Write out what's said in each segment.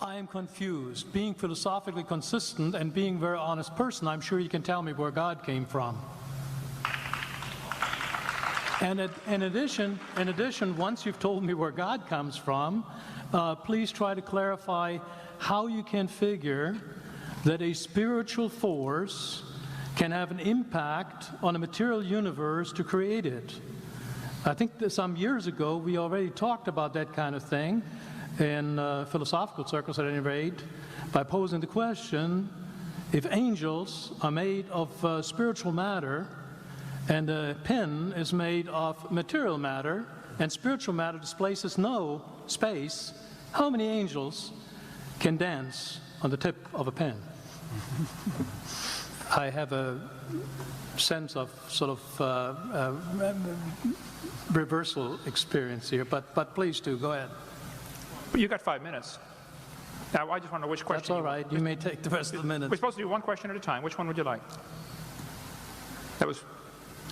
I am confused. Being philosophically consistent and being a very honest person, I'm sure you can tell me where God came from. And in addition, once you've told me where God comes from, please try to clarify how you can figure that a spiritual force can have an impact on a material universe to create it. I think that some years ago we already talked about that kind of thing in philosophical circles at any rate, by posing the question, if angels are made of spiritual matter and a pen is made of material matter and spiritual matter displaces no space, how many angels can dance on the tip of a pen? I have a sense of sort of reversal experience here, but please do, go ahead. You got 5 minutes. Now, I just want to know which question. That's all right. You may take the rest of the minutes. We're supposed to do one question at a time. Which one would you like? That was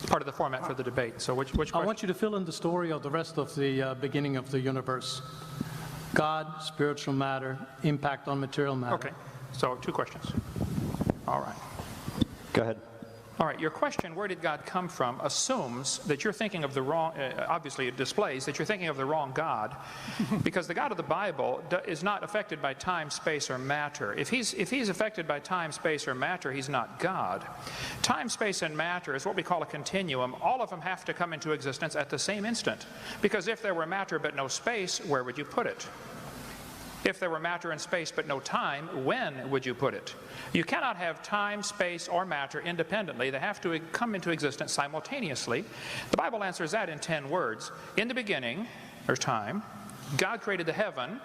part of the format for the debate. So which question? I want you to fill in the story of the rest of the beginning of the universe. God, spiritual matter, impact on material matter. Okay. So 2 questions. All right. Go ahead. All right, your question, where did God come from, assumes that you're thinking of the wrong, obviously it displays that you're thinking of the wrong God, because the God of the Bible is not affected by time, space, or matter. If he's affected by time, space, or matter, he's not God. Time, space, and matter is what we call a continuum. All of them have to come into existence at the same instant, because if there were matter but no space, where would you put it? If there were matter and space but no time, when would you put it? You cannot have time, space, or matter independently. They have to come into existence simultaneously. The Bible answers that in 10 words. In the beginning, there's time. God created the heaven,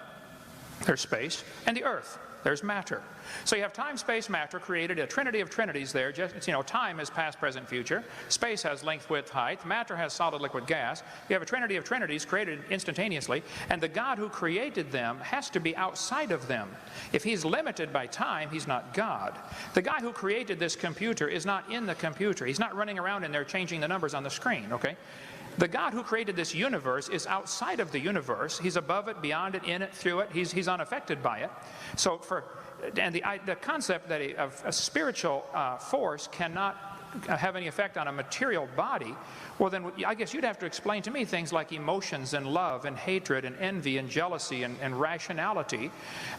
there's space, and the earth, there's matter. So you have time, space, matter, created a trinity of trinities there. Just, you know, time is past, present, future. Space has length, width, height. Matter has solid, liquid, gas. You have a trinity of trinities created instantaneously, and the God who created them has to be outside of them. If he's limited by time, he's not God. The guy who created this computer is not in the computer. He's not running around in there changing the numbers on the screen, okay? The God who created this universe is outside of the universe. He's above it, beyond it, in it, through it. He's unaffected by it. So the concept that a spiritual force cannot have any effect on a material body, well then I guess you'd have to explain to me things like emotions and love and hatred and envy and jealousy and rationality.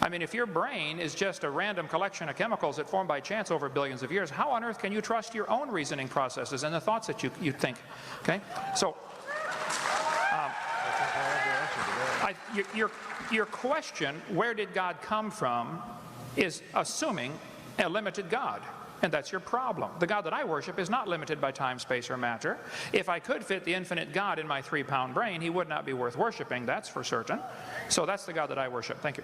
I mean, if your brain is just a random collection of chemicals that form by chance over billions of years, how on earth can you trust your own reasoning processes and the thoughts that you think? Okay, so your question, where did God come from, is assuming a limited God. And that's your problem. The God that I worship is not limited by time, space, or matter. If I could fit the infinite God in my 3-pound brain, he would not be worth worshiping, that's for certain. So that's the God that I worship. Thank you.